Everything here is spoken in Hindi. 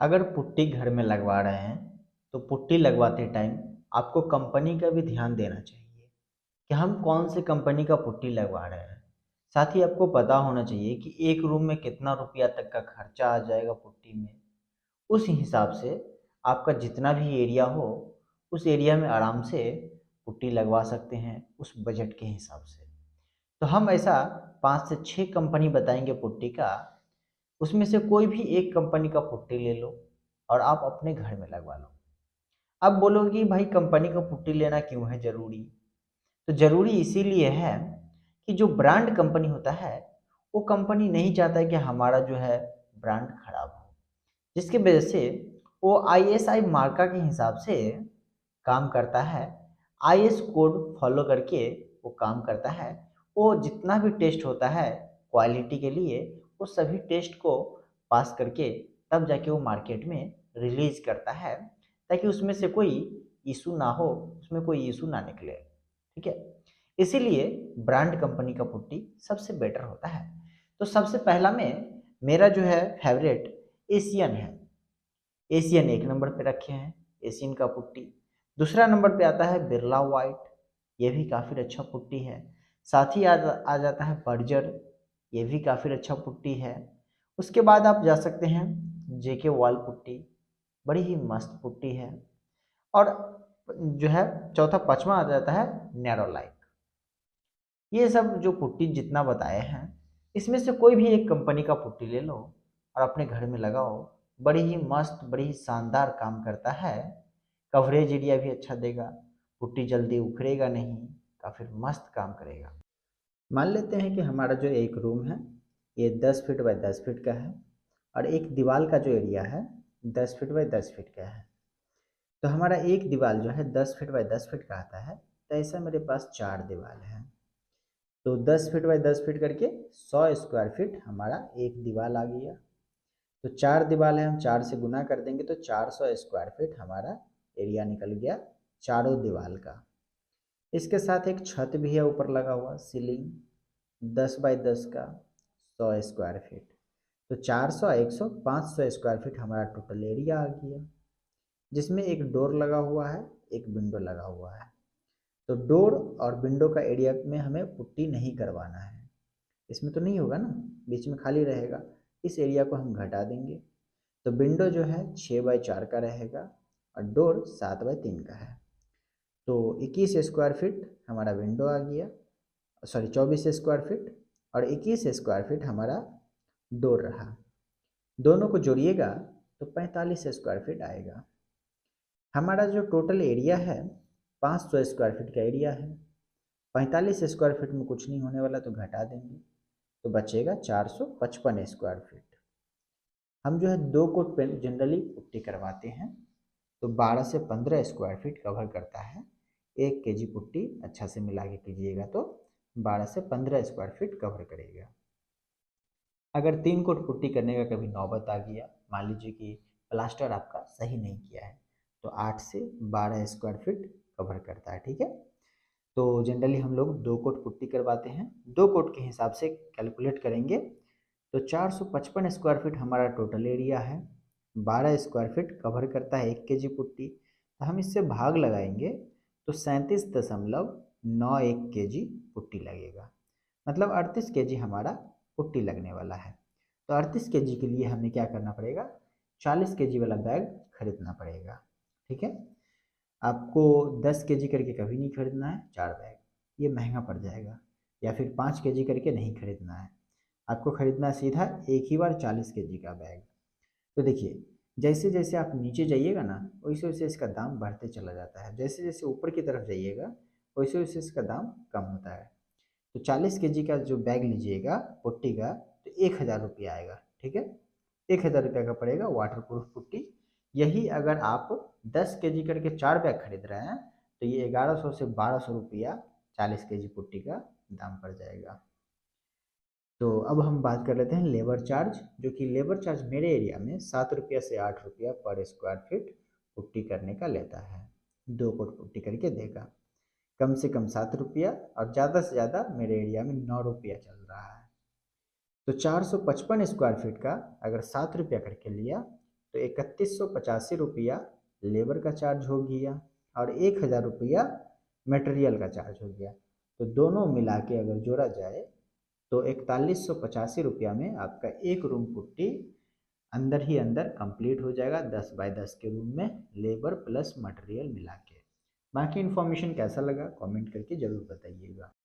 अगर पुट्टी घर में लगवा रहे हैं तो पुट्टी लगवाते टाइम आपको कंपनी का भी ध्यान देना चाहिए कि हम कौन से कंपनी का पुट्टी लगवा रहे हैं। साथ ही आपको पता होना चाहिए कि एक रूम में कितना रुपया तक का खर्चा आ जाएगा पुट्टी में। उस हिसाब से आपका जितना भी एरिया हो उस एरिया में आराम से पुट्टी लगवा सकते हैं उस बजट के हिसाब से। तो हम ऐसा 5 से 6 कंपनी बताएंगे पुट्टी का, उसमें से कोई भी एक कंपनी का पुट्टी ले लो और आप अपने घर में लगवा लो। अब बोलोगे कि भाई कंपनी का पुट्टी लेना क्यों है ज़रूरी? तो ज़रूरी इसीलिए है कि जो ब्रांड कंपनी होता है वो कंपनी नहीं चाहता है कि हमारा जो है ब्रांड खराब हो, जिसकी वजह से वो आईएसआई मार्का के हिसाब से काम करता है। आईएस कोड फॉलो करके वो काम करता है। वो जितना भी टेस्ट होता है क्वालिटी के लिए वो सभी टेस्ट को पास करके तब जाके वो मार्केट में रिलीज करता है, ताकि उसमें से कोई इशू ना हो, उसमें कोई इशू ना निकले। ठीक है, इसीलिए ब्रांड कंपनी का पुट्टी सबसे बेटर होता है। तो सबसे पहला में मेरा जो है फेवरेट एशियन है। एशियन एक नंबर पे रखे हैं, एशियन का पुट्टी। दूसरा नंबर पे आता है बिरला वाइट, ये भी काफ़ी अच्छा पुट्टी है। साथ ही आ जाता है बर्जर, ये भी काफ़ी अच्छा पुट्टी है। उसके बाद आप जा सकते हैं जेके वॉल पुट्टी, बड़ी ही मस्त पुट्टी है। और जो है चौथा पांचवा आ जाता है नैरो लाइक। ये सब जो पुट्टी जितना बताए हैं इसमें से कोई भी एक कंपनी का पुट्टी ले लो और अपने घर में लगाओ, बड़ी ही मस्त बड़ी ही शानदार काम करता है। कवरेज एरिया भी अच्छा देगा, पुट्टी जल्दी उखड़ेगा नहीं, काफ़ी मस्त काम करेगा। मान लेते हैं कि हमारा जो एक रूम है ये 10 फीट बाय 10 फीट का है और एक दीवार का जो एरिया है 10 फीट बाय 10 फीट का है। तो हमारा एक दीवार जो है 10 फीट बाय 10 फीट का आता है, तो ऐसा मेरे पास 4 दीवार है। तो 10 फीट बाय 10 फीट करके 100 स्क्वायर फीट हमारा एक दीवार आ गया। तो 4 दीवार है, हम 4 से गुना कर देंगे तो 400 स्क्वायर फीट हमारा एरिया निकल गया चारों दीवार का। इसके साथ एक छत भी है ऊपर लगा हुआ सीलिंग 10 बाय 10 का 100 स्क्वायर फीट। तो 400 100 500 स्क्वायर फीट हमारा टोटल एरिया आ गया, जिसमें एक डोर लगा हुआ है, एक विंडो लगा हुआ है। तो डोर और विंडो का एरिया में हमें पुट्टी नहीं करवाना है, इसमें तो नहीं होगा ना, बीच में खाली रहेगा, इस एरिया को हम घटा देंगे। तो विंडो जो है 6 बाय 4 का रहेगा और डोर 7 बाय 3 का है। तो 21 स्क्वायर फीट हमारा विंडो आ गया, सॉरी 24 स्क्वायर फीट, और 21 स्क्वायर फीट हमारा डोर रहा। दोनों को जोड़िएगा तो 45 स्क्वायर फीट आएगा। हमारा जो टोटल एरिया है 500 स्क्वायर फीट का एरिया है। 45 स्क्वायर फीट में कुछ नहीं होने वाला तो घटा देंगे, तो बचेगा 455 स्क्वायर फीट। हम जो है 2 कोट पेंट जनरली पुट्टी करवाते हैं, तो 12 से 15 स्क्वायर फीट कवर करता है। 1 kg पुट्टी अच्छा से मिला के कीजिएगा तो 12 से 15 स्क्वायर फीट कवर करेगा। अगर 3 कोट पुट्टी करने का कभी नौबत आ गया, मान लीजिए कि प्लास्टर आपका सही नहीं किया है, तो 8 से 12 स्क्वायर फीट कवर करता है। ठीक है, तो जनरली हम लोग 2 कोट पुट्टी करवाते हैं। 2 कोट के हिसाब से कैलकुलेट करेंगे तो 455 स्क्वायर फीट हमारा टोटल एरिया है। 12 स्क्वायर फीट कवर करता है 1 kg पुट्टी, तो हम इससे भाग लगाएंगे तो 37.91 kg पुट्टी लगेगा। मतलब 38 kg हमारा पुट्टी लगने वाला है। तो 38 kg के लिए हमें क्या करना पड़ेगा, 40 kg वाला बैग खरीदना पड़ेगा। ठीक है, आपको 10 kg करके कभी नहीं खरीदना है 4 बैग, ये महंगा पड़ जाएगा। या फिर 5 kg करके नहीं खरीदना है, आपको खरीदना सीधा एक ही बार 40 kg का बैग। तो देखिए जैसे जैसे आप नीचे जाइएगा ना वैसे वैसे इसका दाम बढ़ते चला जाता है, जैसे जैसे ऊपर की तरफ जाइएगा वैसे वैसे इसका दाम कम होता है। तो 40 kg का जो बैग लीजिएगा पुट्टी का तो 1,000 रुपया आएगा। ठीक है, 1,000 रुपया का पड़ेगा वाटर प्रूफ पुट्टी। यही अगर आप 10 kg करके 4 बैग खरीद रहे हैं तो ये 1100 से 1200 रुपया 40 kg पुट्टी का दाम पड़ जाएगा। तो अब हम बात कर लेते हैं लेबर चार्ज, जो कि लेबर चार्ज मेरे एरिया में 7 रुपया से 8 रुपया पर स्क्वायर फीट पुट्टी करने का लेता है। 2 कोट पुट्टी करके देगा, कम से कम 7 रुपया और ज़्यादा से ज़्यादा मेरे एरिया में 9 रुपया चल रहा है। तो 455 स्क्वायर फीट का अगर 7 रुपया करके लिया तो 3185 रुपया लेबर का चार्ज हो गया और 1000 रुपया मटेरियल का चार्ज हो गया। तो दोनों मिला के अगर जोड़ा जाए तो 4185 रुपया में आपका एक रूम पुट्टी अंदर ही अंदर कंप्लीट हो जाएगा 10 बाय 10 के रूम में, लेबर प्लस मटेरियल मिला के। बाकी इन्फॉर्मेशन कैसा लगा कमेंट करके ज़रूर बताइएगा।